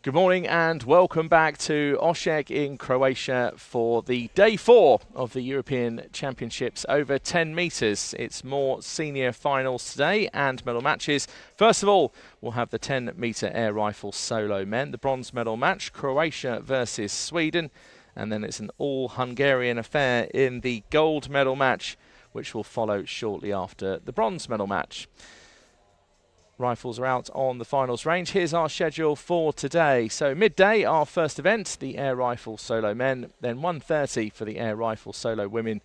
Good morning and welcome back to Osijek in Croatia for the day 4 of the European Championships over 10 metres. It's more senior finals today and medal matches. First of all, we'll have the 10 metre air rifle solo men, the bronze medal match, Croatia versus Sweden. And then it's an all Hungarian affair in the gold medal match, which will follow shortly after the bronze medal match. Rifles are out on the finals range. Here's our schedule for today. So midday, our first event, the air rifle solo men. Then 1:30 for the air rifle solo women.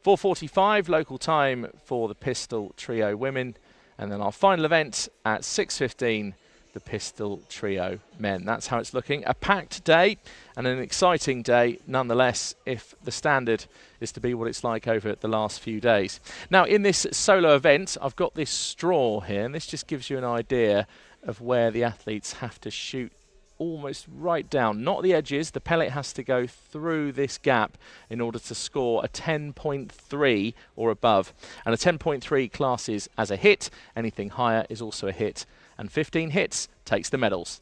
4:45 local time for the pistol trio women. And then our final event at 6:15, the pistol trio men. That's how it's looking. A packed day and an exciting day nonetheless, if the standard is to be what it's like over the last few days. Now, in this solo event, I've got this straw here, and this just gives you an idea of where the athletes have to shoot almost right down, not the edges. The pellet has to go through this gap in order to score a 10.3 or above. And a 10.3 classes as a hit. Anything higher is also a hit. And 15 hits takes the medals.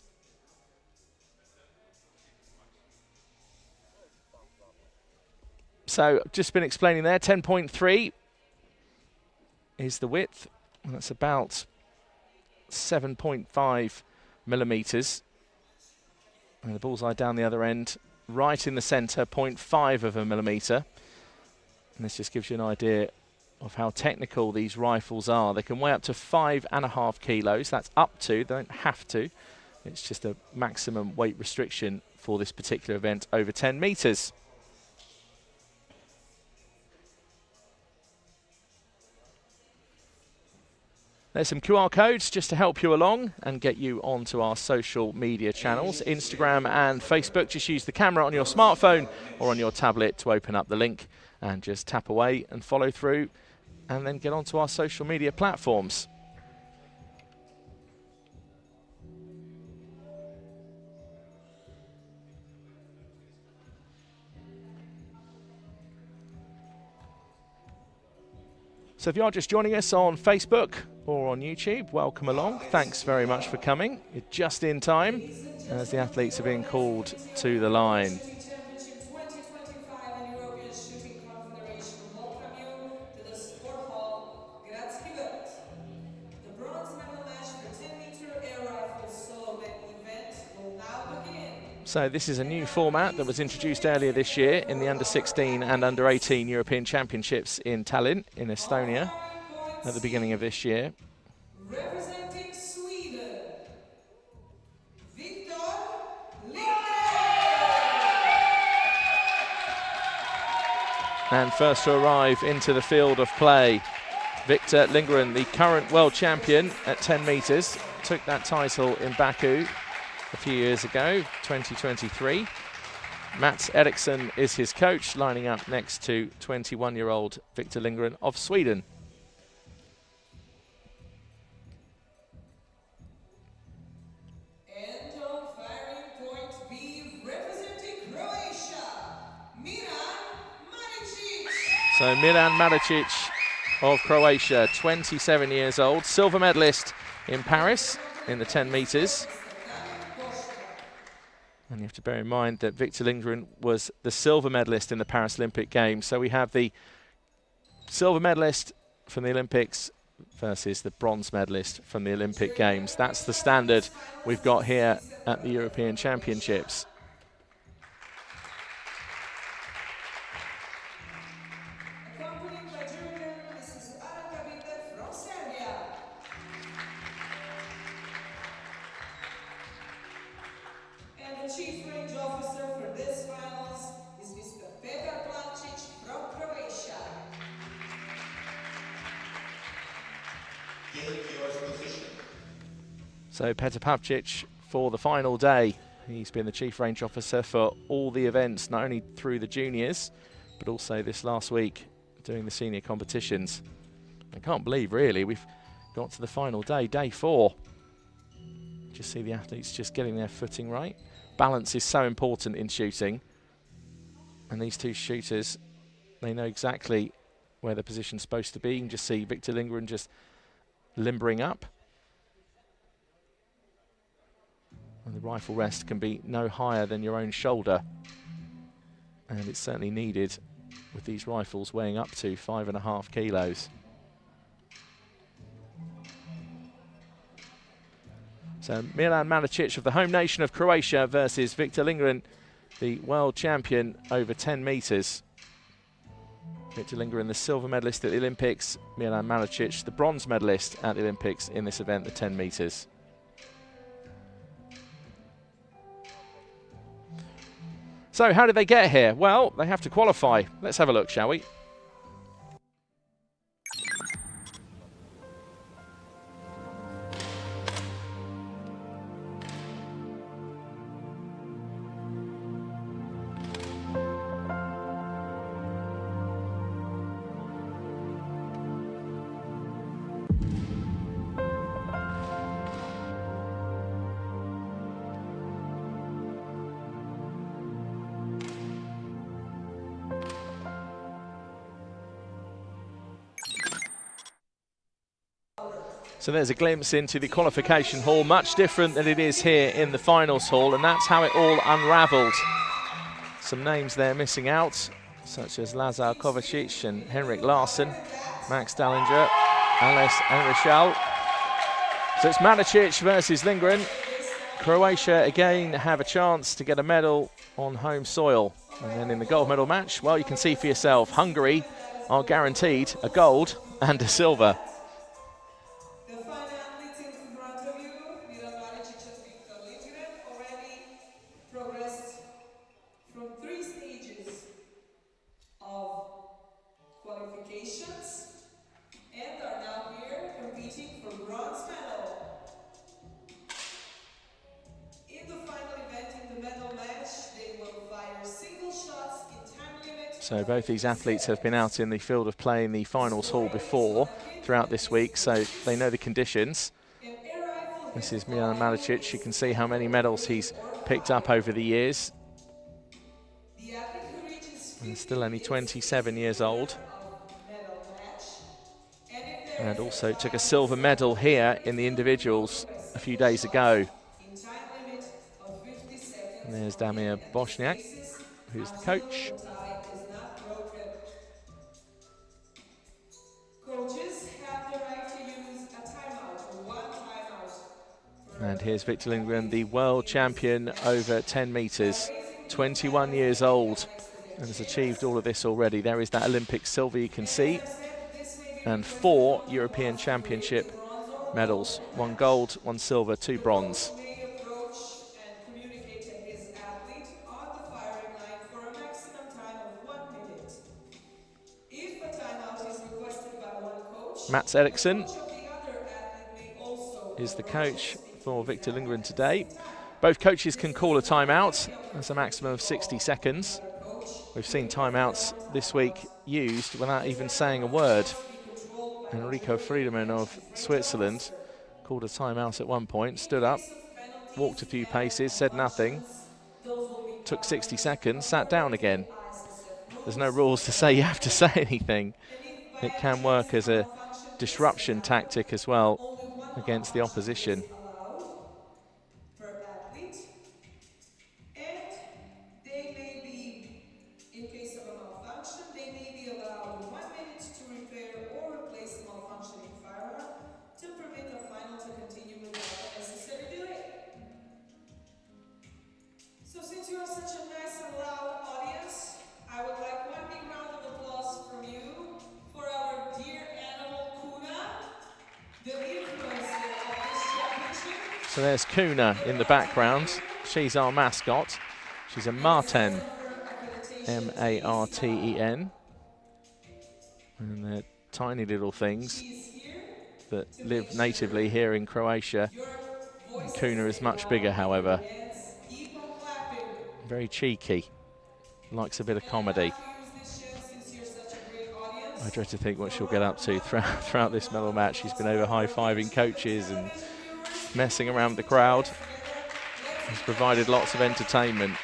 So, just been explaining there, 10.3 is the width. And that's about 7.5 millimetres. And the bullseye down the other end, right in the centre, 0.5 of a millimetre. And this just gives you an idea of how technical these rifles are. They can weigh up to 5.5 kilos. That's up to, they don't have to. It's just a maximum weight restriction for this particular event over 10 metres. There's some QR codes just to help you along and get you onto our social media channels, Instagram and Facebook. Just use the camera on your smartphone or on your tablet to open up the link and just tap away and follow through and then get onto our social media platforms. So if you are just joining us on Facebook or on YouTube, welcome along. Thanks very much for coming. You're just in time as the athletes are being called to the line. So this is a new format that was introduced earlier this year in the under-16 and under-18 European Championships in Tallinn, in Estonia, at the beginning of this year. Representing Sweden, Victor Lindgren. And first to arrive into the field of play, Victor Lindgren, the current world champion at 10 metres, took that title in Baku a few years ago, 2023. Mats Eriksson is his coach, lining up next to 21-year-old Victor Lindgren of Sweden. And on firing point B, representing Croatia, Miran Maricic. So Miran Maricic of Croatia, 27 years old, silver medalist in Paris in the 10 metres. And you have to bear in mind that Victor Lindgren was the silver medalist in the Paris Olympic Games. So we have the silver medalist from the Olympics versus the bronze medalist from the Olympic Games. That's the standard we've got here at the European Championships. Accompanied by junior Mrs. Anna Kabita from Serbia. And the chief range officer for this finals is Mr. Petar Plavčić from Croatia. So Petar Plavčić for the final day. He's been the chief range officer for all the events, not only through the juniors, but also this last week doing the senior competitions. I can't believe, really, we've got to the final day, day 4. Just see the athletes just getting their footing right. Balance is so important in shooting. And these two shooters, they know exactly where the position's supposed to be. You can just see Victor Lindgren just limbering up. And the rifle rest can be no higher than your own shoulder. And it's certainly needed with these rifles weighing up to 5.5 kilos. So Milan Malicic of the home nation of Croatia versus Victor Lindgren, the world champion over 10 metres. Victor Lindgren, the silver medalist at the Olympics. Milan Malicic, the bronze medalist at the Olympics in this event, the 10 metres. So how did they get here? Well, they have to qualify. Let's have a look, shall we? So there's a glimpse into the qualification hall, much different than it is here in the finals hall, and that's how it all unravelled. Some names there missing out, such as Lazar Kovacic and Henrik Larsson, Max Dallinger, Ales Enrichal. So it's Malicic versus Lindgren. Croatia again have a chance to get a medal on home soil. And then in the gold medal match, well, you can see for yourself, Hungary are guaranteed a gold and a silver. Progressed from 3 stages of qualifications and are now here competing for bronze medal. In the final event, in the medal match, they will fire single shots in time limit. So both these athletes have been out in the field of play in the finals hall before throughout this week, so they know the conditions. This is Milan Malicic. You can see how many medals he's picked up over the years. And still only 27 years old. And also took a silver medal here in the individuals a few days ago. And there's Damir Bosniak, who's the coach. Coaches have the right to use a timeout or 1 timeout. And here's Victor Lindgren, the world champion over 10 metres, 21 years old, and has achieved all of this already. There is that Olympic silver you can see, and 4 European Championship medals, 1 gold, 1 silver, 2 bronze. Mats Eriksson is the coach for Victor Lindgren today. Both coaches can call a timeout. That's a maximum of 60 seconds. We've seen timeouts this week used without even saying a word. Enrico Friedemann of Switzerland called a timeout at one point, stood up, walked a few paces, said nothing, took 60 seconds, sat down again. There's no rules to say you have to say anything. It can work as a disruption tactic as well against the opposition. And they may be, in case of a malfunction, they may be allowed 1 minute to repair or replace the malfunctioning firearm to permit the final to continue without the necessary delay. So since you are such a nice and loud audience, I would like 1 big round of applause from you for our dear animal Kuna, the influencer of this championship. So there's Kuna in the background. She's our mascot. She's a Marten, M-A-R-T-E-N. And they're tiny little things that live natively here in Croatia. Kuna is much bigger, however. Very cheeky, likes a bit of comedy. I dread to think what she'll get up to throughout this medal match. She's been over high-fiving coaches and messing around with the crowd. She's provided lots of entertainment.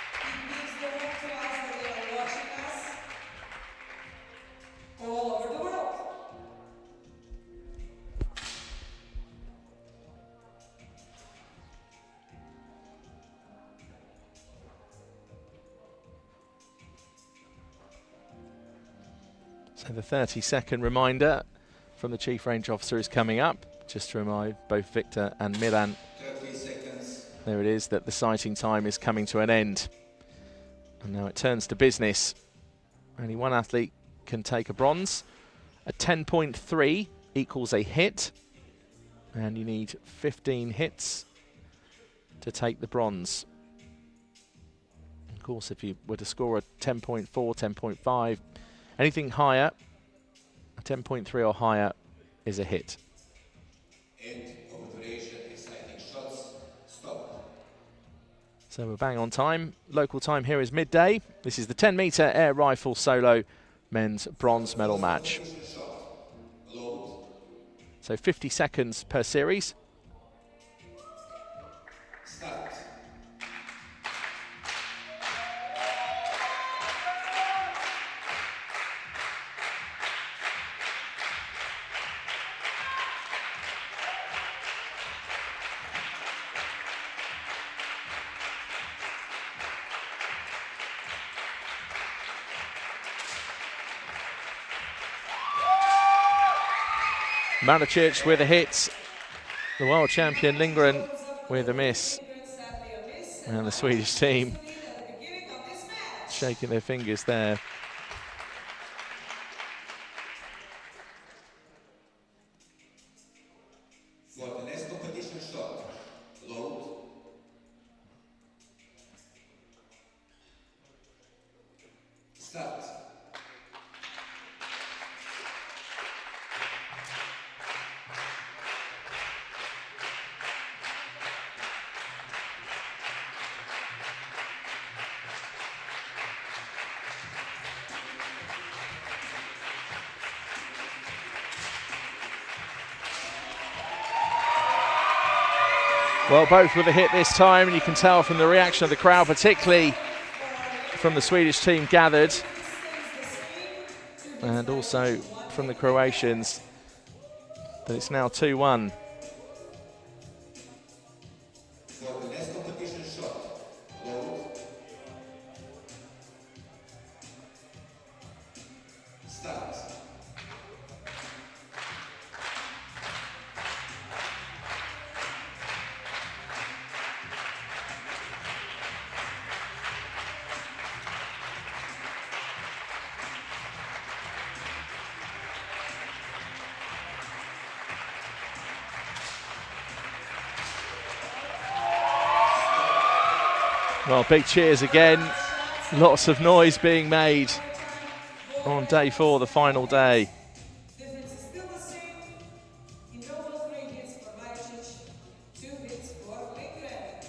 So the 30-second reminder from the Chief Range Officer is coming up, just to remind both Victor and Milan, 30 seconds. there it is, that the sighting time is coming to an end. And now it turns to business. Only one athlete can take a bronze. A 10.3 equals a hit, and you need 15 hits to take the bronze. Of course, if you were to score a 10.4, 10.5, anything higher, a 10.3 or higher is a hit. End of duration, exciting shots. Stop. So we're bang on time. Local time here is midday. This is the 10-meter air rifle solo men's bronze medal match. So 50 seconds per series. Start. Malicic with a hit. The world champion Lindgren with a miss. And the Swedish team shaking their fingers there. For the next competition shot, load. Start. Well, both with a hit this time, and you can tell from the reaction of the crowd, particularly from the Swedish team gathered, and also from the Croatians, that it's now 2-1. For the next competition shot, load. Start. Well, big cheers again. Lots of noise being made on day 4, the final day. Difference is still the same. In total, 3 hits for Maricic, 2 hits for Lindgren.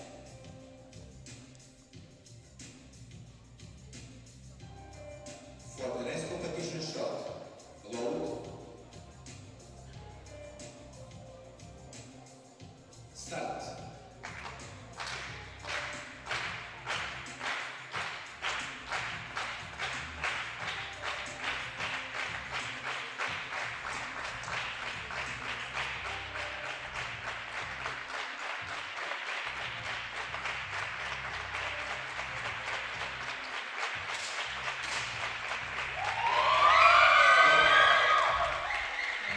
For the next competition shot, load. Start.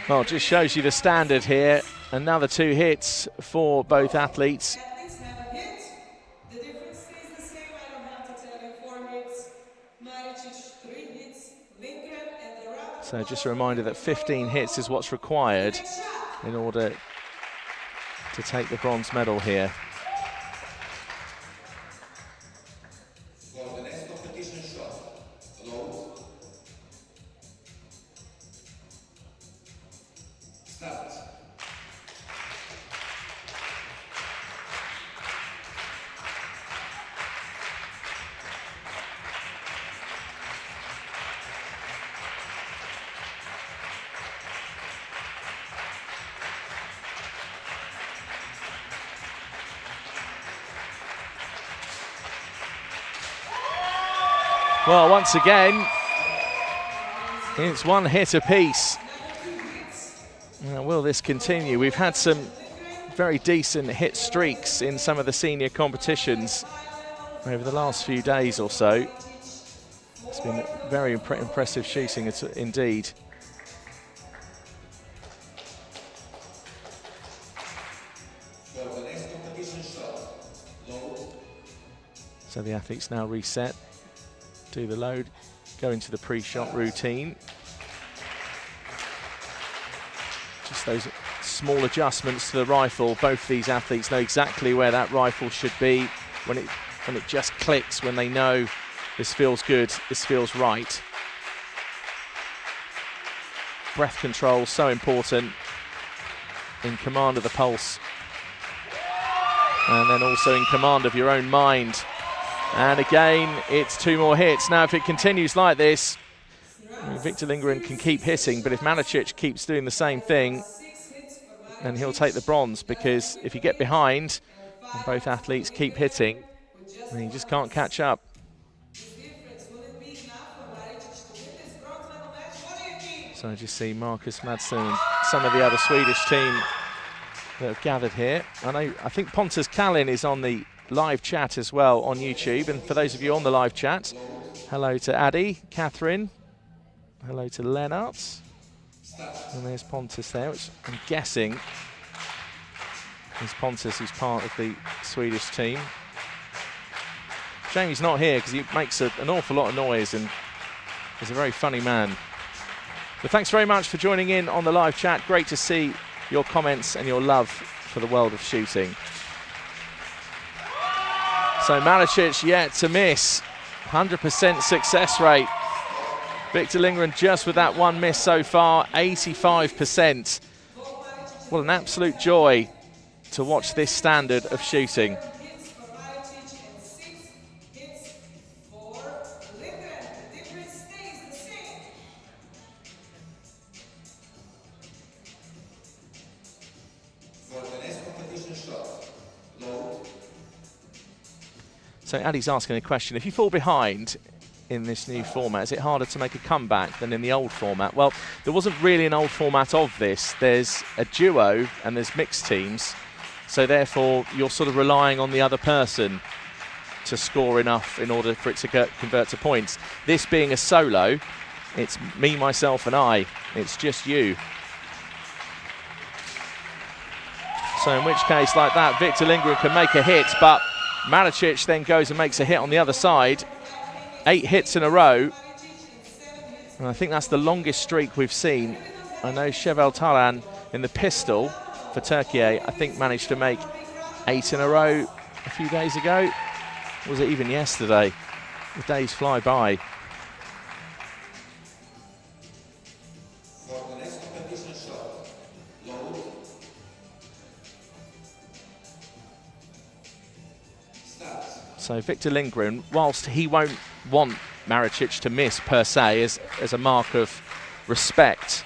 Well, it just shows you the standard here. Another 2 hits for both athletes. Athletes have a hit. The difference stays the same. I don't have to tell you. 4 hits. Maricic, 3 hits. Lindgren and the round. So just a reminder that 15 hits is what's required in order to take the bronze medal here. For the next competition shot, load. Start. Well, once again, it's 1 hit apiece. Now, will this continue? We've had some very decent hit streaks in some of the senior competitions over the last few days or so. It's been very impressive shooting indeed. So the athletes now reset, do the load, go into the pre-shot routine. Just those small adjustments to the rifle. Both these athletes know exactly where that rifle should be when it just clicks, when they know this feels good, this feels right. Breath control, so important. In command of the pulse. And then also in command of your own mind. And again, it's 2 more hits. Now, if it continues like this, Victor Lindgren can keep hitting, but if Malicic keeps doing the same thing, then he'll take the bronze, because if you get behind and both athletes keep hitting, then you just can't catch up. So I just see Marcus Madsen and some of the other Swedish team that have gathered here. I think Pontus Kalin is on the live chat as well on YouTube. And for those of you on the live chat, hello to Addy, Catherine, hello to Lennart. And there's Pontus there, which I'm guessing is Pontus, who's part of the Swedish team. Shame he's not here, because he makes an awful lot of noise and is a very funny man. But thanks very much for joining in on the live chat. Great to see your comments and your love for the world of shooting. So Malicic yet to miss. 100% success rate. Victor Lindgren just with that 1 miss so far, 85%. What an absolute joy to watch this standard of shooting. So Addy's asking a question. If you fall behind in this new format, is it harder to make a comeback than in the old format? Well, there wasn't really an old format of this. There's a duo and there's mixed teams. So therefore, you're sort of relying on the other person to score enough in order for it to convert to points. This being a solo, it's me, myself and I. It's just you. So in which case, like that, Victor Lindgren can make a hit, but Malicic then goes and makes a hit on the other side. 8 hits in a row. And I think that's the longest streak we've seen. I know Şevval Talan in the pistol for Turkey, I think managed to make 8 in a row a few days ago. Was it even yesterday? The days fly by. So Victor Lindgren, whilst he won't want Malicic to miss per se as a mark of respect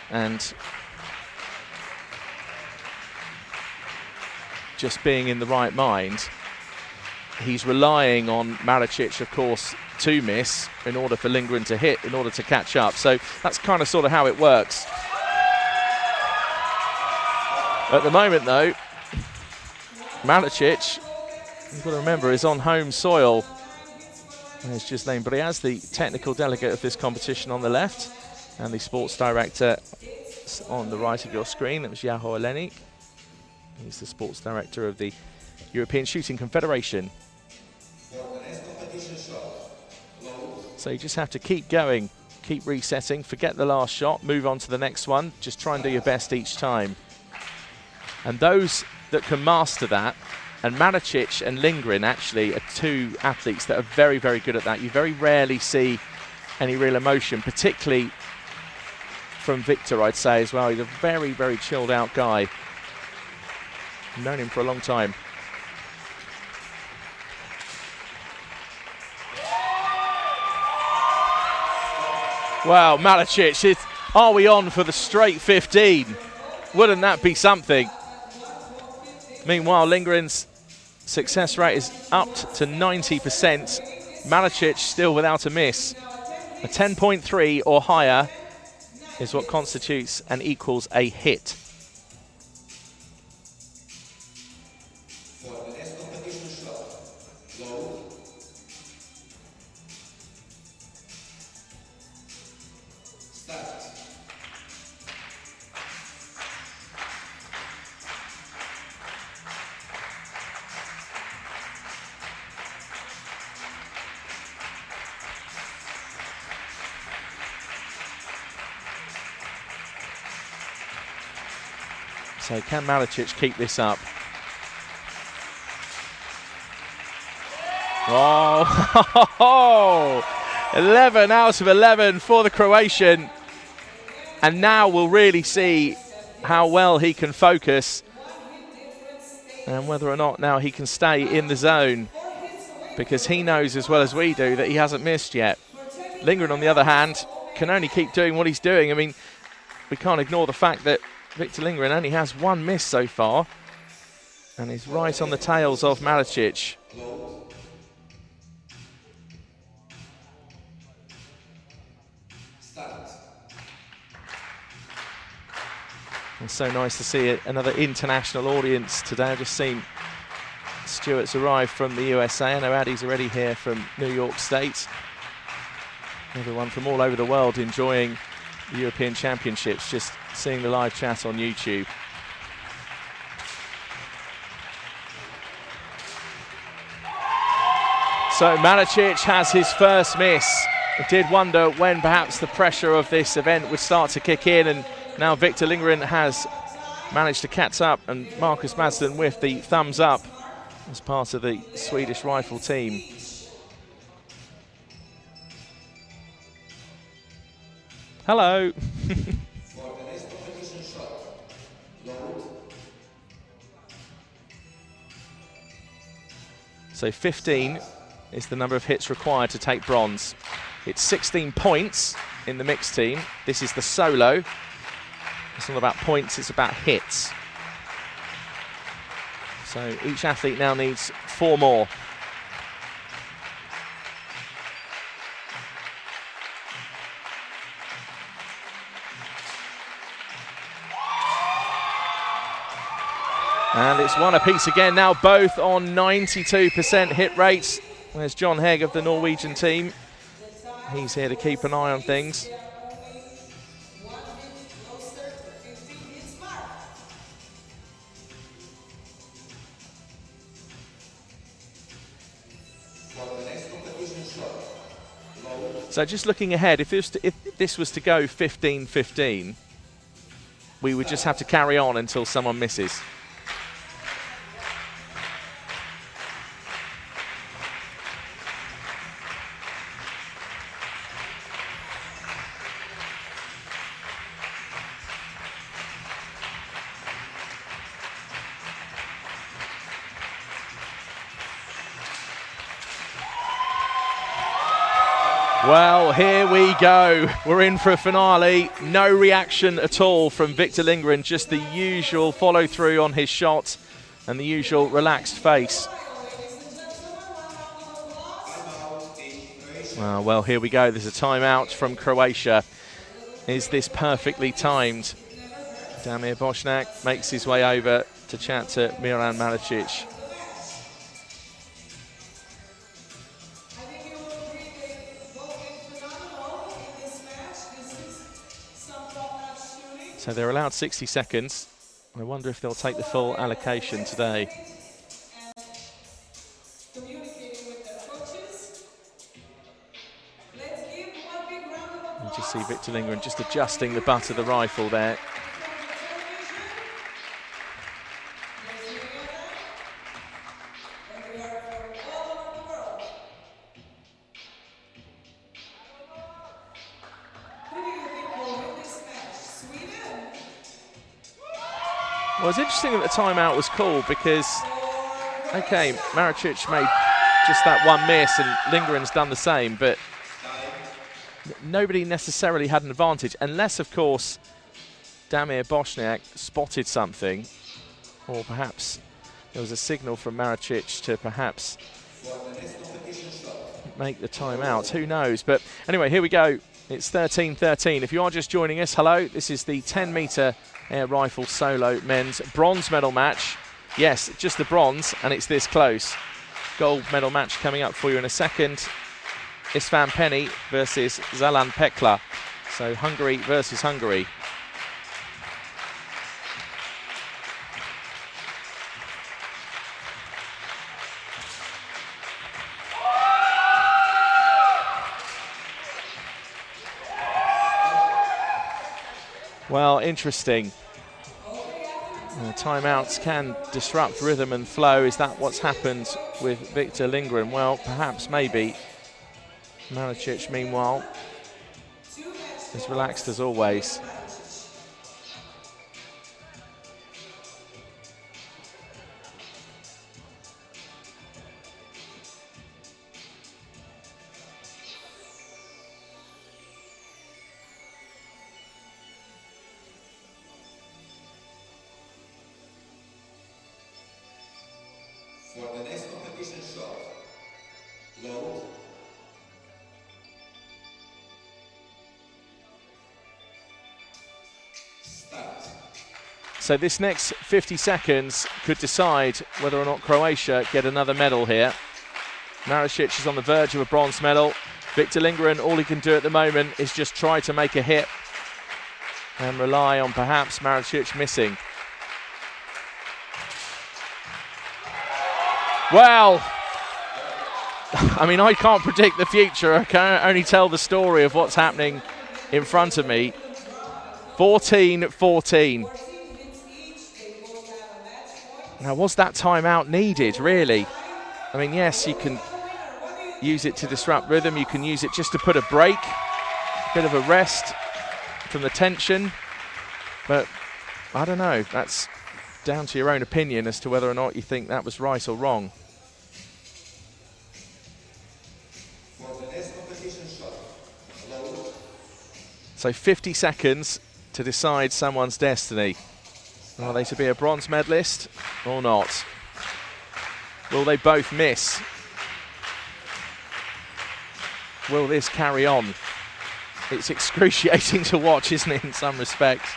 and just being in the right mind, he's relying on Malicic, of course, to miss in order for Lindgren to hit, in order to catch up. So that's kind of sort of how it works. At the moment, though, Malicic, you've got to remember, is on home soil. There's Ghislaine Briaz, the technical delegate of this competition on the left, and the sports director on the right of your screen. That was Jaho Olenik. He's the sports director of the European Shooting Confederation. So you just have to keep going, keep resetting, forget the last shot, move on to the next one, just try and do your best each time. And those that can master that, and Malicic and Lindgren actually are 2 athletes that are very, very good at that. You very rarely see any real emotion, particularly from Victor, I'd say, as well. He's a very, very chilled out guy. I've known him for a long time. Wow, Malicic, are we on for the straight 15? Wouldn't that be something? Meanwhile, Lindgren's success rate is up to 90%. Malicic still without a miss. A 10.3 or higher is what constitutes and equals a hit. So can Malicic keep this up? Oh, 11 out of 11 for the Croatian. And now we'll really see how well he can focus and whether or not now he can stay in the zone, because he knows as well as we do that he hasn't missed yet. Lindgren, on the other hand, can only keep doing what he's doing. I mean, we can't ignore the fact that Victor Lindgren only has one miss so far and he's right on the tails of Malicic. It's so nice to see another international audience today. I've just seen Stuart's arrive from the USA. I know Addy's already here from New York State. Everyone from all over the world enjoying the European Championships, just seeing the live chat on YouTube. So Malicic has his first miss. I did wonder when perhaps the pressure of this event would start to kick in, and now Victor Lindgren has managed to catch up, and Marcus Madsen with the thumbs up as part of the Swedish rifle team. Hello. So 15 is the number of hits required to take bronze. It's 16 points in the mixed team. This is the solo. It's not about points, it's about hits. So each athlete now needs 4 more. And it's one apiece again, now both on 92% hit rates. There's John Hegg of the Norwegian team. He's here to keep an eye on things. So just looking ahead, if this was to go 15-15, we would just have to carry on until someone misses. Well, here we go. We're in for a finale. No reaction at all from Victor Lindgren, just the usual follow through on his shot and the usual relaxed face. Well, here we go. There's a timeout from Croatia. Is this perfectly timed? Damir Bošnjak makes his way over to chat to Miran Malicic. So they're allowed 60 seconds. I wonder if they'll take the full allocation today. You just see Victor Lindgren just adjusting the butt of the rifle there. Well, it's interesting that the timeout was called because, okay, Malicic made just that one miss and Lindgren's done the same, but nobody necessarily had an advantage, unless, of course, Damir Bošnjak spotted something, or perhaps there was a signal from Malicic to perhaps make the timeout. Who knows? But anyway, here we go. It's 13-13. If you are just joining us, hello. This is the 10-metre air rifle solo men's bronze medal match. Yes, just the bronze, and it's this close. Gold medal match coming up for you in a second. Istvan Penny versus Zalan Pekla. So Hungary versus Hungary. Well, interesting. Timeouts can disrupt rhythm and flow. Is that what's happened with Victor Lindgren? Well, perhaps, maybe. Maricic, meanwhile, is relaxed as always. For the next competition shot, load. Start. So this next 50 seconds could decide whether or not Croatia get another medal here. Maricic is on the verge of a bronze medal. Victor Lindgren, all he can do at the moment is just try to make a hit and rely on perhaps Maricic missing. Well, I mean, I can't predict the future. I can only tell the story of what's happening in front of me. 14-14. Now, was that timeout needed, really? I mean, yes, you can use it to disrupt rhythm. You can use it just to put a break, a bit of a rest from the tension. But I don't know. That's down to your own opinion as to whether or not you think that was right or wrong. For the next competition shot, load. So 50 seconds to decide someone's destiny. Are they to be a bronze medalist or not? Will they both miss? Will this carry on? It's excruciating to watch, isn't it, in some respects?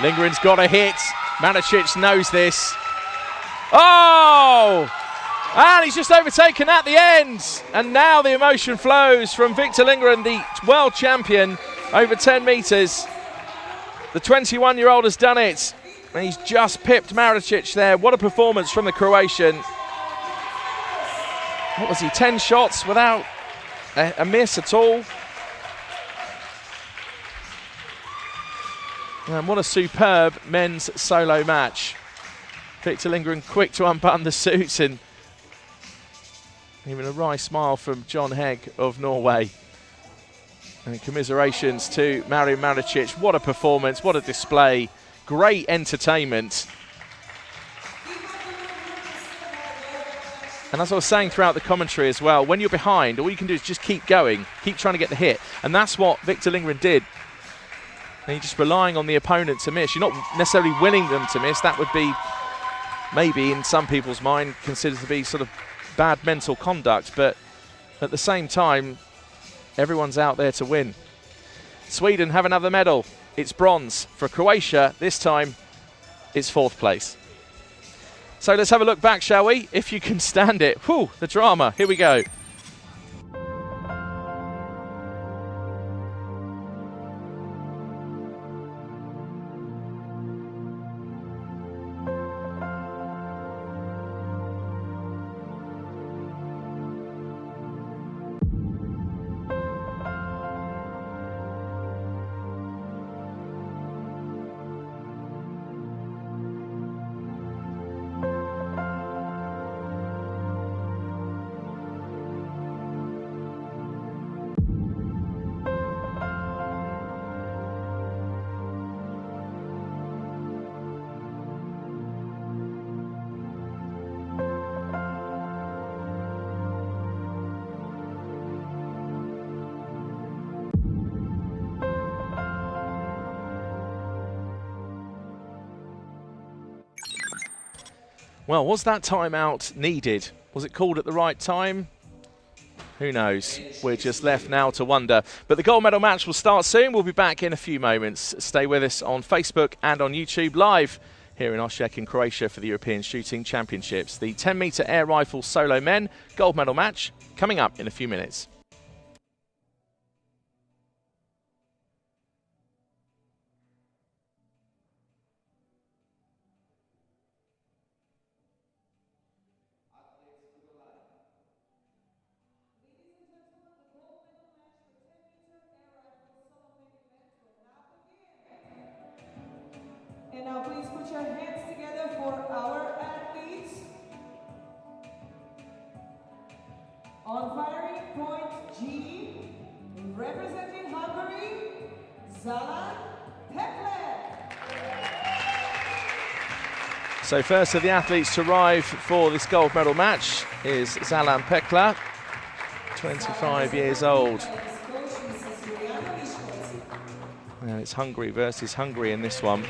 Lindgren's got a hit. Maricic knows this. Oh! And he's just overtaken at the end. And now the emotion flows from Victor Lindgren, the world champion, over 10 metres. The 21-year-old has done it. And he's just pipped Maricic there. What a performance from the Croatian. What was he, 10 shots without a miss at all? And what a superb men's solo match. Victor Lindgren quick to unbutton the suits, and even a wry smile from John Hegg of Norway. And commiserations to Mario Maricic. What a performance, what a display. Great entertainment. And as I was saying throughout the commentary as well, when you're behind, all you can do is just keep going, keep trying to get the hit. And that's what Victor Lindgren did. And you're just relying on the opponent to miss. You're not necessarily willing them to miss. That would be, maybe in some people's mind, considered to be sort of bad mental conduct. But at the same time, everyone's out there to win. Sweden have another medal. It's bronze. For Croatia, this time, it's 4th place. So let's have a look back, shall we? If you can stand it. Whew, the drama. Here we go. Well, was that timeout needed? Was it called at the right time? Who knows? We're just left now to wonder. But the gold medal match will start soon. We'll be back in a few moments. Stay with us on Facebook and on YouTube live here in Osijek in Croatia for the European Shooting Championships. The 10-metre air rifle solo men gold medal match coming up in a few minutes. now please put your hands together for our athletes. On firing point G, representing Hungary, Zala Pekler. So first of the athletes to arrive for this gold medal match is Zalan Pekla, 25 years old. And it's Hungary versus Hungary in this one.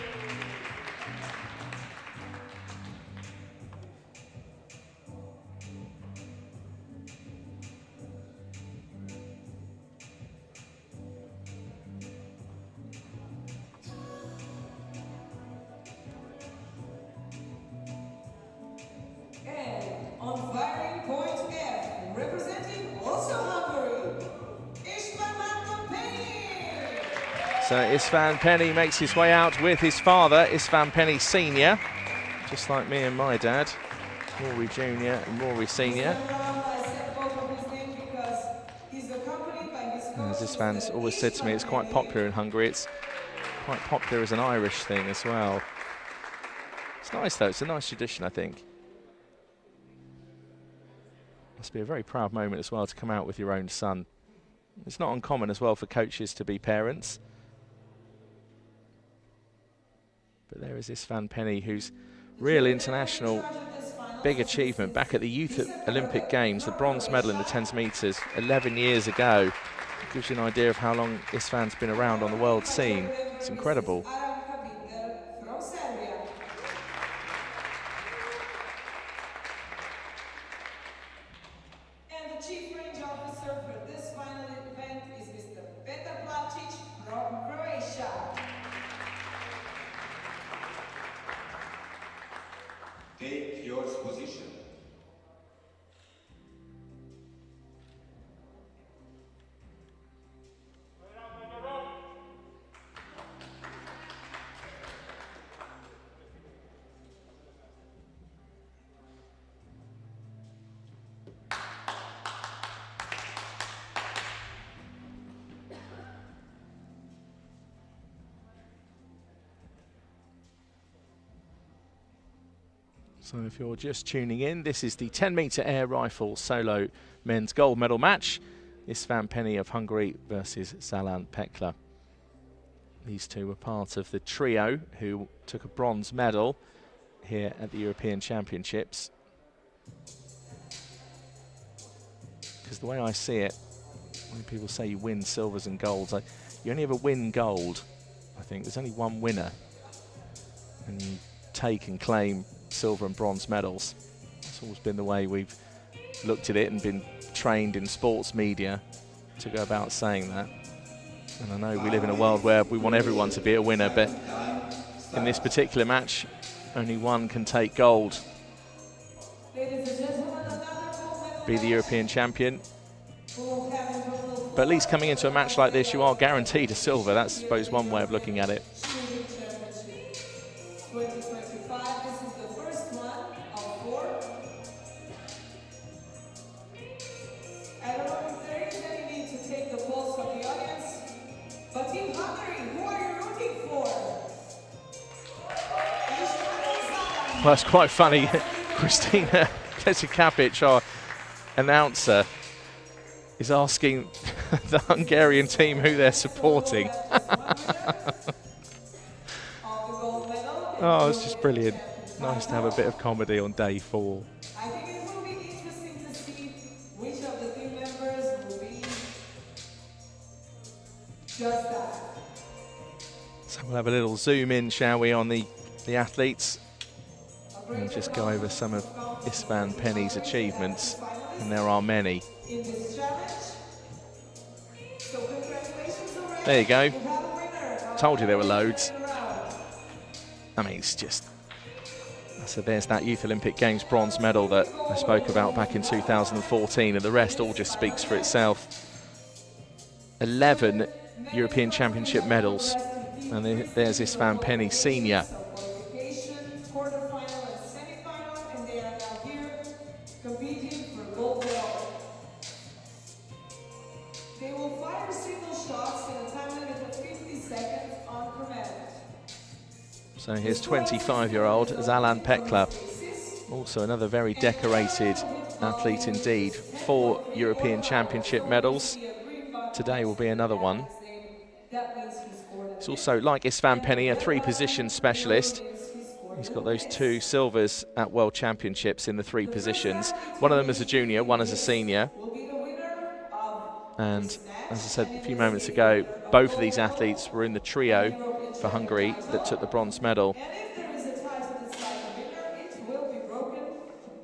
On firing point F, representing also Hungary, István Penny. So István Penny makes his way out with his father, István Penny Sr., just like me and my dad, Rory Jr. and Rory Sr. As István's always said to me, it's quite popular in Hungary. It's quite popular as an Irish thing as well. It's nice though, it's a nice tradition, I think. Must be a very proud moment as well to come out with your own son. It's not uncommon as well for coaches to be parents. But there is István Penny, who's real international big achievement. Back at the Youth Olympic Games, the bronze medal in the 10 metres 11 years ago. It gives you an idea of how long István's been around on the world scene. It's incredible. Take your position. So if you're just tuning in, this is the 10-metre air rifle solo men's gold medal match. István Penny of Hungary versus Zalan Pekla. These two were part of the trio who took a bronze medal here at the European Championships. Because the way I see it, when people say you win silvers and golds, you only ever win gold. I think there's only one winner. And you take and claim silver and bronze medals. It's always been the way we've looked at it and been trained in sports media to go about saying that. And I know we live in a world where we want everyone to be a winner, but in this particular match, only one can take gold. Be the European champion. But at least coming into a match like this, you are guaranteed a silver. That's, I suppose, one way of looking at it. 2025, this is the first one of 4. I don't know if there is any need to take the pulse from the audience, but Team Hungary, who are you rooting for? Well, that's quite funny. Kristina Kesikapic, our announcer, is asking the Hungarian team who they're supporting. Oh, it's just brilliant. Nice to have a bit of comedy on day 4. I think it will be interesting to see which of the team members will be just that. So we'll have a little zoom in, shall we, on the athletes. And just go over some of István Penny's achievements. And there are many. In this challenge. So congratulations already. There you go. You have a winner. Told you there were loads. I mean, it's just... So there's that Youth Olympic Games bronze medal that I spoke about back in 2014, and the rest all just speaks for itself. 11 European Championship medals, and there's István Penny Sr. Quarterfinal and semi-final, and they are now here competing for gold medal. They will fire single shots in a time limit of 50 seconds on command. So here's 25-year-old Zalan Pekla, also another very decorated athlete indeed. 4 European Championship medals. Today will be another one. He's also, like Istvan Penny, a 3-position specialist. He's got those 2 silvers at World Championships in the 3 positions. One of them as a junior, one as a senior. And as I said a few moments ago, both of these athletes were in the trio for Hungary that took the bronze medal. And if there is a tie to decide the winner, it will be broken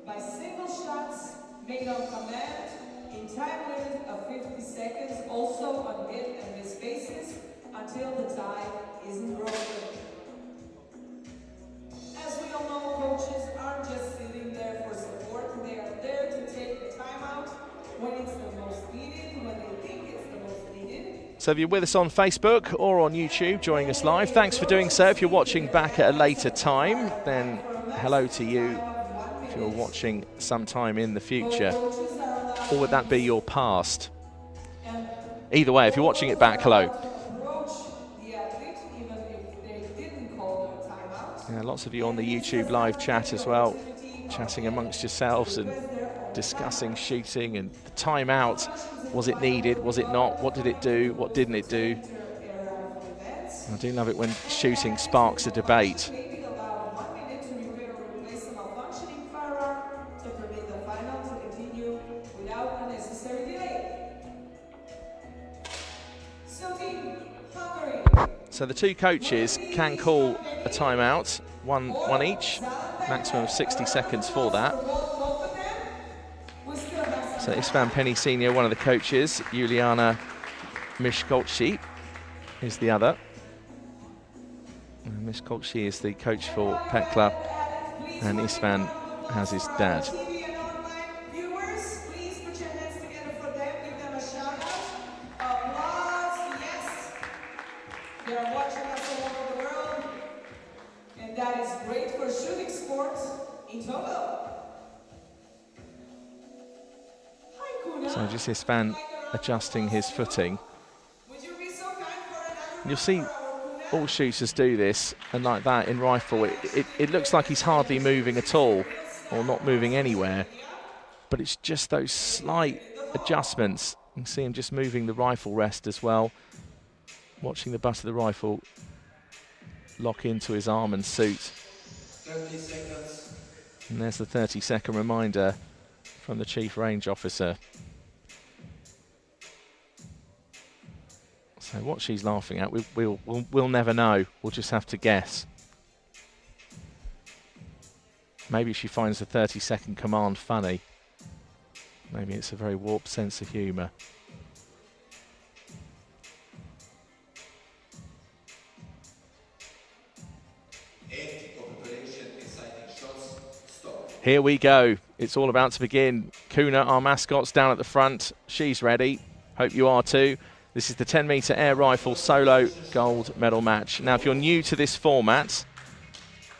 by single shots made on command in time limit of 50 seconds, also on hit and miss basis, until the tie isn't broken. As we all know, coaches aren't just sitting there for support, they are there to take the timeout when it's the most needed, when they think it's the most needed. So if you're with us on Facebook or on YouTube, joining us live, thanks for doing so. If you're watching back at a later time, then hello to you if you're watching sometime in the future. Or would that be your past? Either way, if you're watching it back, hello. Yeah, lots of you on the YouTube live chat as well, chatting amongst yourselves and discussing shooting and the timeout. Was it needed? Was it not? What did it do? What didn't it do? I do love it when shooting sparks a debate. So the 2 coaches can call a timeout, one each, maximum of 60 seconds for that. So Istvan Penny Senior, one of the coaches, Juliana Mishkolci is the other. Mishkolci is the coach for Pekla, and Istvan has his dad. That is great for shooting sports in Togo. So just Istvan adjusting his footing. You'll see all shooters do this, and like that in rifle, it looks like he's hardly moving at all, or not moving anywhere. But it's just those slight adjustments. You can see him just moving the rifle rest as well, watching the butt of the rifle lock into his arm and suit. 30 seconds. And there's the 30-second reminder from the Chief Range Officer. So what she's laughing at, we'll never know. We'll just have to guess. Maybe she finds the 30-second command funny. Maybe it's a very warped sense of humour. Here we go. It's all about to begin. Kuna, our mascot's down at the front. She's ready. Hope you are too. This is the 10-metre air rifle solo gold medal match. Now, if you're new to this format,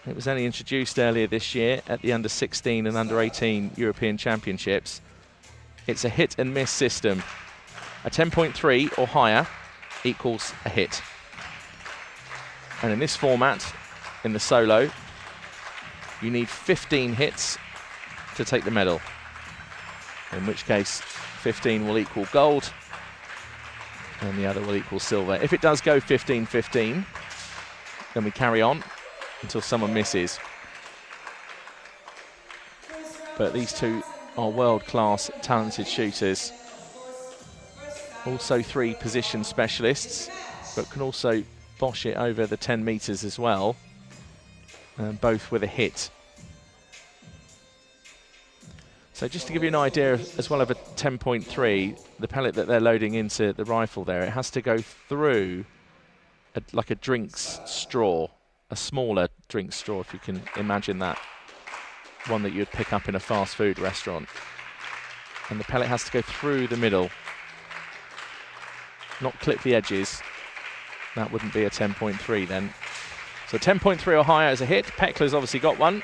it was only introduced earlier this year at the under-16 and under-18 European Championships. It's a hit and miss system. A 10.3 or higher equals a hit. And in this format, in the solo, you need 15 hits to take the medal, in which case 15 will equal gold and the other will equal silver. If it does go 15-15, then we carry on until someone misses. But these two are world-class, talented shooters. Also 3 position specialists, but can also bosh it over the 10 metres as well. Both with a hit. So just to give you an idea as well of a 10.3, the pellet that they're loading into the rifle there, it has to go through like a drink's straw, a smaller drink straw, if you can imagine that. One that you'd pick up in a fast food restaurant. And the pellet has to go through the middle, not clip the edges. That wouldn't be a 10.3 then. So 10.3 or higher is a hit. Pekla's obviously got one.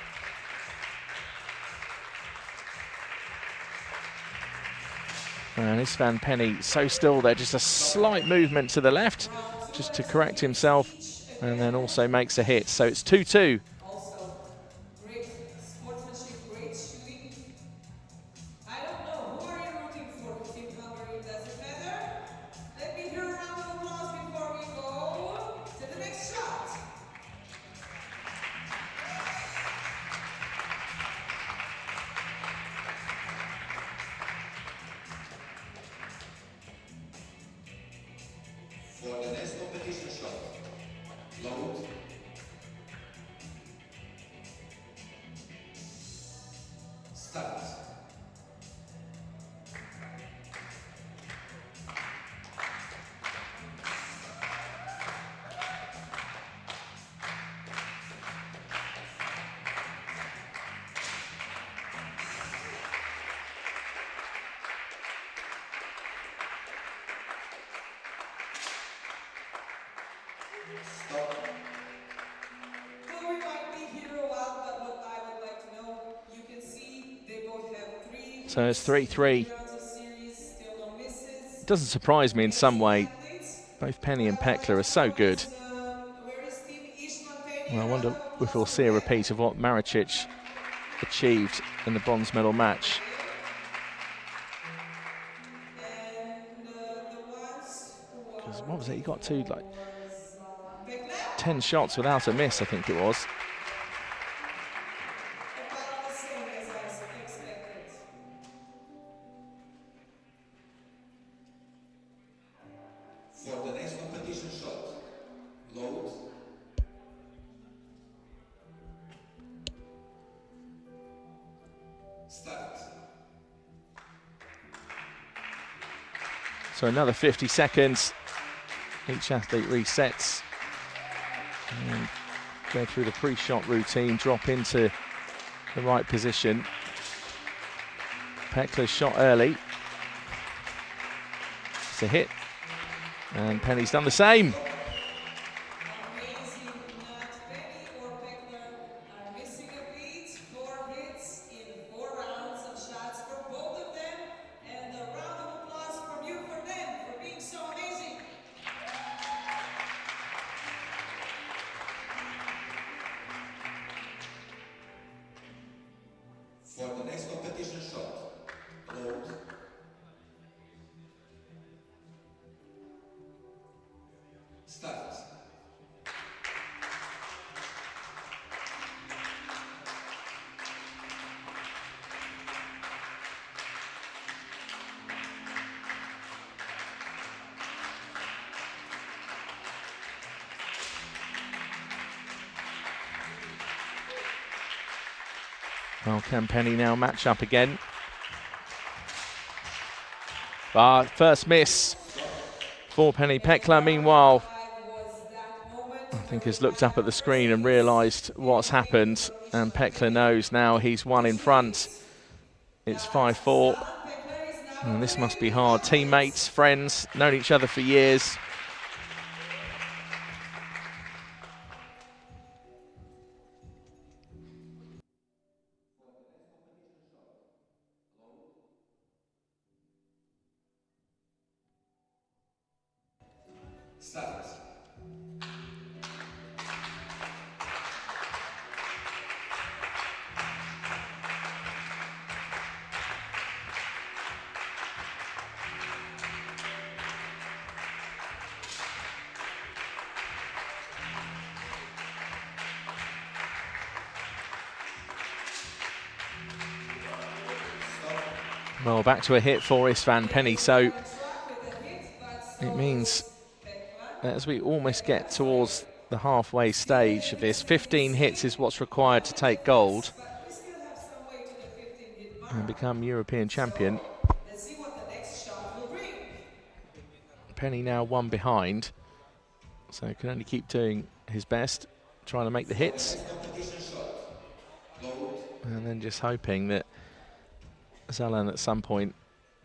And Istvan Penny so still there, just a slight movement to the left, just to correct himself and then also makes a hit. So it's 2-2. Also, great sportsmanship, great shooting. I don't know, who are you rooting for? Team Hungary, does it matter? Let me hear a round of applause before we go to the next shot. For the next competition shot, load, start. Stop. Well, we might be here a while, but what I would like to know, you can see they both have 3. So it's 3-3. rounds of series, still no misses. Doesn't surprise me in some way. Athletes. Both Penny and Pekla are so good. Where is Team Ishman Penny? Well, I wonder Round of if we'll applause see a for repeat of what Maricic achieved in the bronze medal match. And the ones who Because are what was it? He got to like Pekla, 10 shots without a miss, I think it was. about the same as I expected. For the next competition shot, load, start. So another 50 seconds. Each athlete resets. And go through the pre-shot routine, drop into the right position. Pekla's shot early. It's a hit. And Penny's done the same. Amazing. Not Penny or Pekla are missing a beat. 4 hits in 4 rounds of shots for both of them. And a round of applause from you for them for being so amazing. For the next competition shot, load, start. Well, can Penny now match up again? First miss for Penny. Pekla, meanwhile, I think has looked up at the screen and realised what's happened, and Pekla knows now he's one in front. It's 5-4, and this must be hard. Teammates, friends, known each other for years. Start. Well, back to a hit for Istvan Penny, so it means that as we almost get towards the halfway stage of this, 15 hits is what's required to take gold But we still have some way to the 15-hit mark. and become European champion. Let's see what the next shot will bring. Penny now one behind, so can only keep doing his best, trying to make the hits, Competition shot, load, and then just hoping that Zalan at some point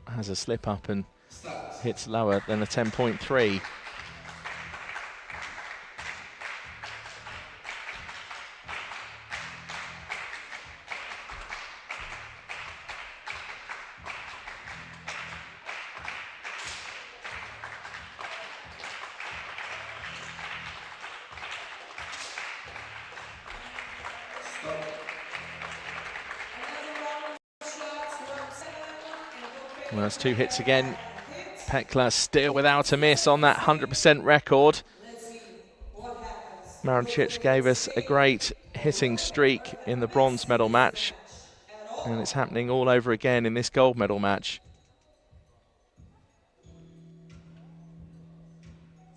has a slip up and start. hits lower than a 10.3. Well, that's 2 hits again. Pekla still without a miss on that 100% record. Marincic gave us a great hitting streak in the bronze medal match, and it's happening all over again in this gold medal match.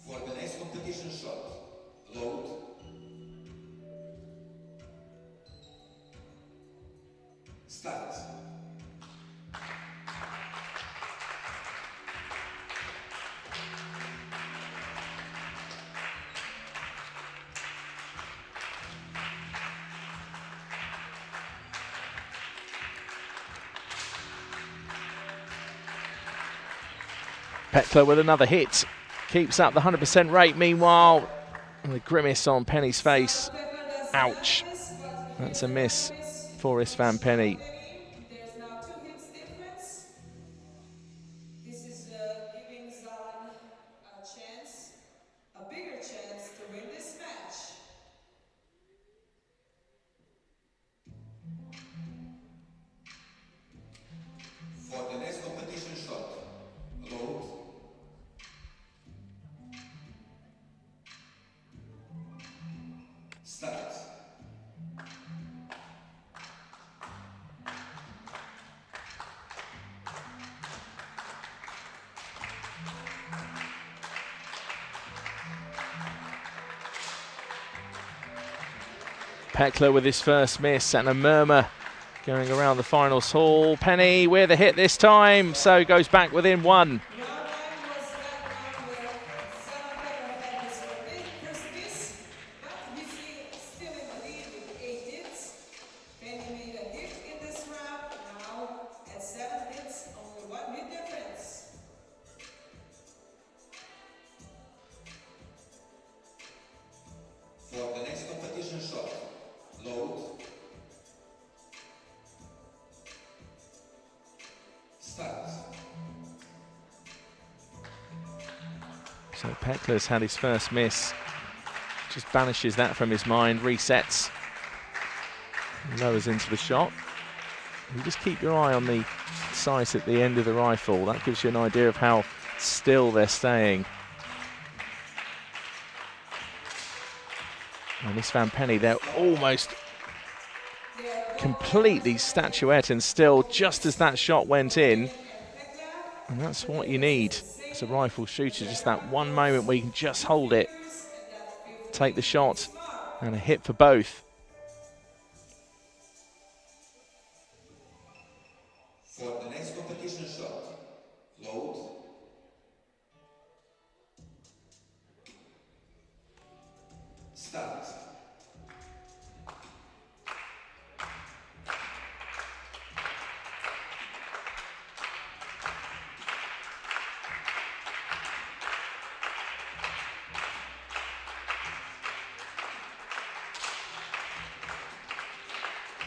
For the next competition shot, load. Start. Pekla with another hit, keeps up the 100% rate. Meanwhile, the grimace on Penny's face. Ouch. That's a miss for Isvan Penny. There's now 2 hits difference. This is giving Zalan a chance, a bigger chance to win this match. For the next competition shot, load. Start. Pekla with his first miss and a murmur going around the finals hall. Penny with a hit this time, so goes back within 1. Round 9 was that round where Zalan Pekla had his first miss, but he's still in the lead with 8 hits. Penny made a hit in this round, now at 7 hits, only 1 hit difference. For the next competition shot, load. Start. So Pekla's had his first miss, just banishes that from his mind, resets, lowers into the shot. You just keep your eye on the sight at the end of the rifle. That gives you an idea of how still they're staying. And Isvan Penny, they're almost completely statuette and still just as that shot went in. And that's what you need as a rifle shooter, just that one moment where you can just hold it, take the shot, and a hit for both. For the next competition shot, load. Start.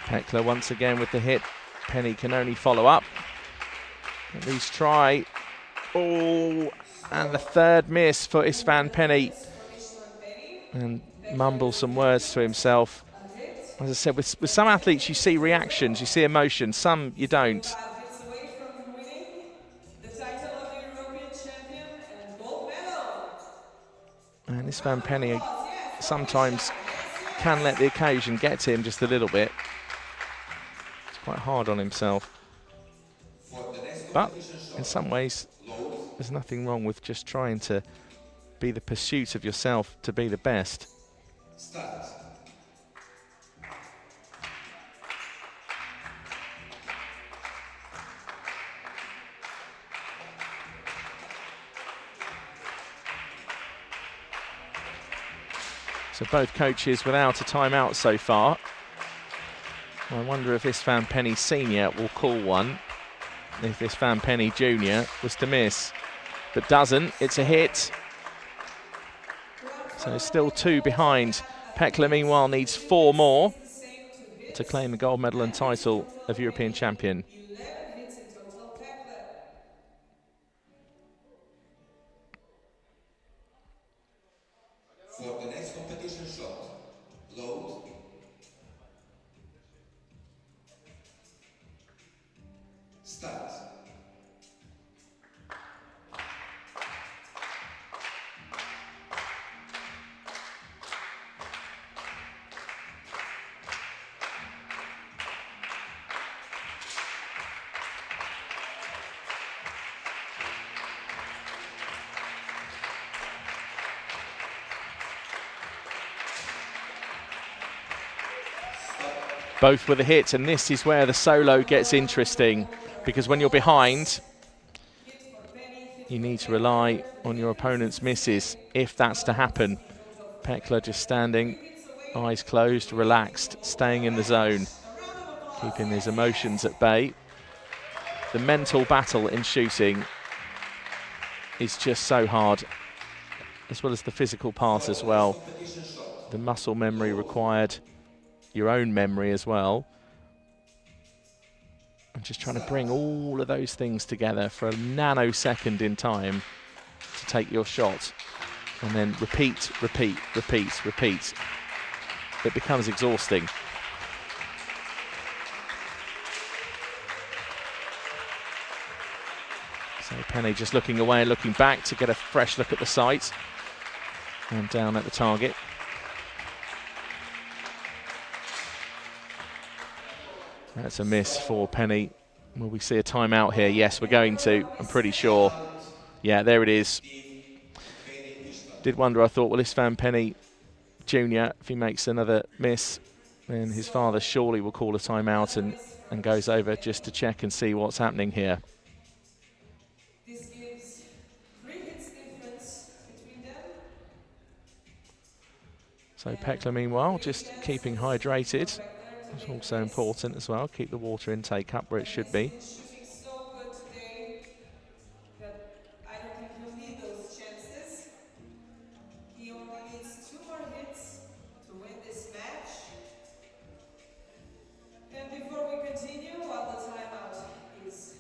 Pekla once again with the hit. Penny can only follow up. At least try. Oh, and the third miss for Isvan Penny. And mumbles some words to himself. As I said, with some athletes you see reactions, you see emotion. Some you don't. 5 hits away from winning the title of European champion and gold medal. And Isvan Penny sometimes can let the occasion get to him just a little bit. It's quite hard on himself. But in some ways, there's nothing wrong with just trying to be the pursuit of yourself to be the best. Start. So both coaches without a timeout so far. I wonder if Isvan Penny Senior will call one if Isvan Penny Junior was to miss. But doesn't, it's a hit. So still 2 behind. Pekla meanwhile needs 4 more to claim the gold medal and title of European champion. 11 hits in total, Pekla. For the next competition shot, load. Start. Both with a hit, and this is where the solo gets interesting, because when you're behind, you need to rely on your opponent's misses if that's to happen. Pekla just standing, eyes closed, relaxed, staying in the zone, keeping his emotions at bay. The mental battle in shooting is just so hard, as well as the physical part as well. The muscle memory required, your own memory as well. I'm just trying to bring all of those things together for a nanosecond in time to take your shot, and then repeat, repeat, repeat, repeat. It becomes exhausting. So Penny just looking away and looking back to get a fresh look at the sight, and down at the target. That's a miss for Penny. Will we see a timeout here? Yes, we're going to, I'm pretty sure. Yeah, there it is. Did wonder, I thought, well, Istvan Penny Jr., if he makes another miss, then his father surely will call a timeout and goes over just to check and see what's happening here. This gives 3 hits difference between them. So Pekla, meanwhile, just keeping hydrated. It's also important as well. Keep the water intake up where it should be. He's shooting so good today that I don't think he'll need those chances. He only needs 2 more hits to win this match. And before we continue, while the timeout is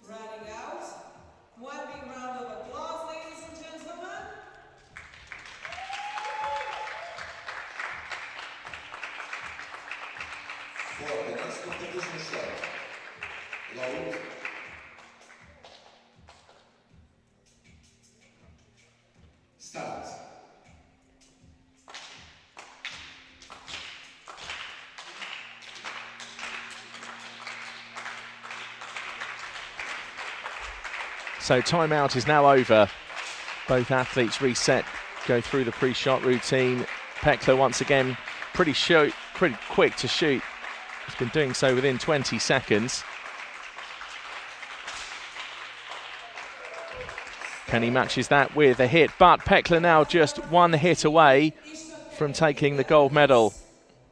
running out, one big round of applause, ladies and gentlemen. For the next competition shot, load, start. So timeout is now over. Both athletes reset, go through the pre-shot routine. Pekla once again pretty quick to shoot. He's been doing so within 20 seconds. Penny matches that with a hit, but Pekla now just 1 hit away from taking the gold medal.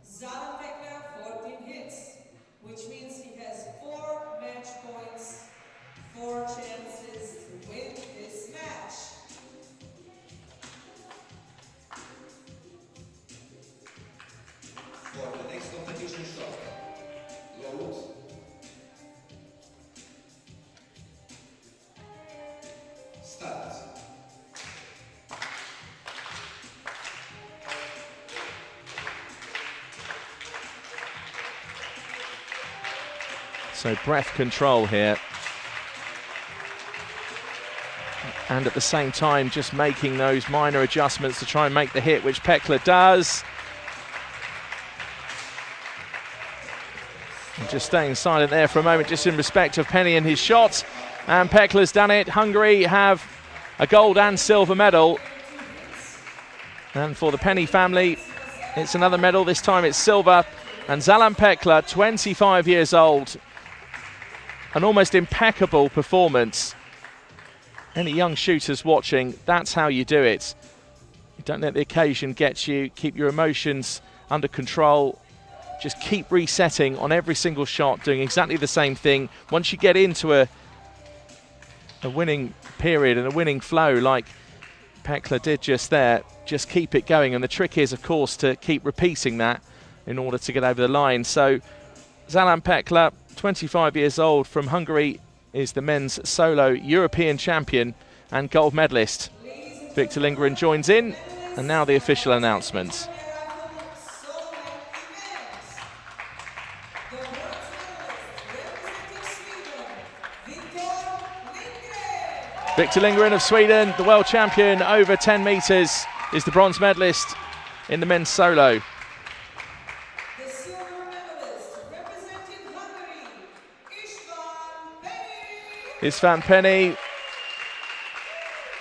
Zalan Pekla, 14 hits, which means he has 4 match points, 4 chances to win this match. For the next competition shot, load, start. So breath control here. And at the same time, just making those minor adjustments to try and make the hit, which Pekla does. And just staying silent there for a moment, just in respect of Penny and his shot. And Pekla's done it. Hungary have a gold and silver medal. And for the Penny family, it's another medal. This time it's silver. And Zalan Pekla, 25 years old. An almost impeccable performance. Any young shooters watching, that's how you do it. You don't let the occasion get you. Keep your emotions under control. Just keep resetting on every single shot, doing exactly the same thing. Once you get into a winning period and a winning flow like Pekla did just there, just keep it going. And the trick is, of course, to keep repeating that in order to get over the line. So Zalan Pekla, 25 years old, from Hungary, is the men's solo European champion and gold medalist. Victor Lindgren joins in, and now the official announcements. Victor Lindgren of Sweden, the world champion over 10 metres, is the bronze medalist in the men's solo. The silver medalist representing Hungary, Istvan Penny. Istvan Penny,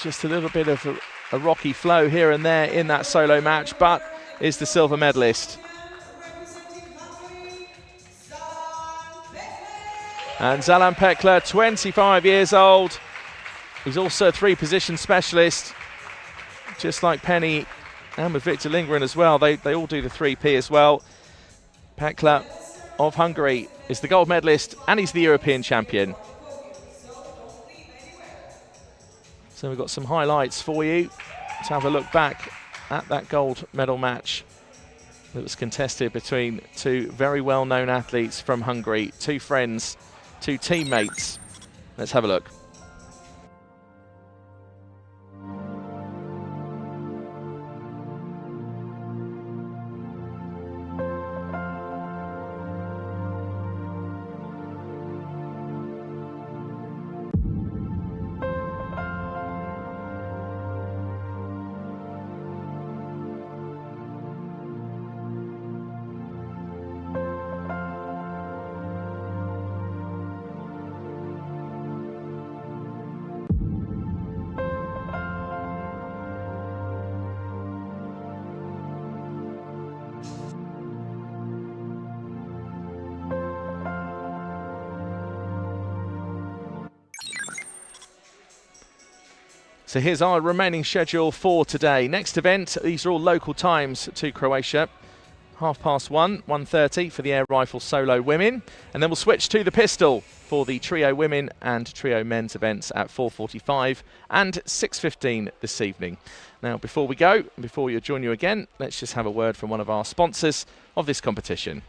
just a little bit of a rocky flow here and there in that solo match, but is the silver medalist. And representing Hungary, And Zalan Pekler, 25 years old. He's also a three-position specialist, just like Penny and with Victor Lindgren as well. They all do the 3P as well. Pekler of Hungary is the gold medalist and he's the European champion. So we've got some highlights for you to have a look back at that gold medal match that was contested between two very well-known athletes from Hungary, two friends, two teammates. Let's have a look. So here's our remaining schedule for today. Next event, these are all local times to Croatia. 1:30, 1:30 for the air rifle solo women. And then we'll switch to the pistol for the trio women and trio men's events at 4:45 and 6:15 this evening. Now, before we go, before we join you again, let's just have a word from one of our sponsors of this competition.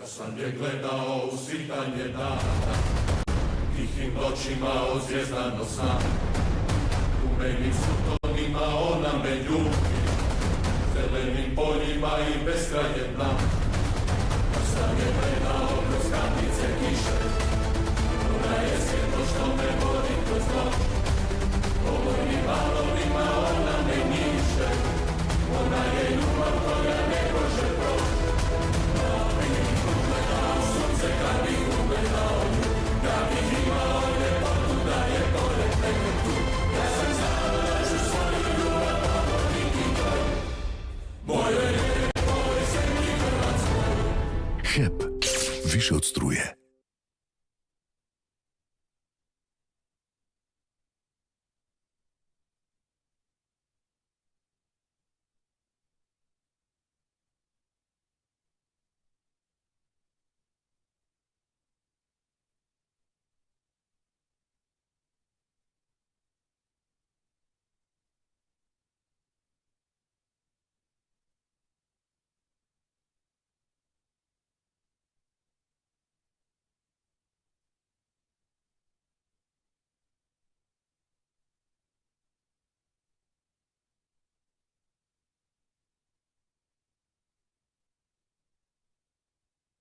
Ja sam je gledao u svitanje dana, tihim noćima od zvjezdanog sna. U meni su tonima ona me ljubi, zelenim poljima i beskrajem dna. Ja sam je gledao kroz kapljice kiše, ona je svjetlo što me vodi kroz noć. Olojnim valovima ona me njiše, ona je ljubav koja ne može proći. HEP. Više od struje.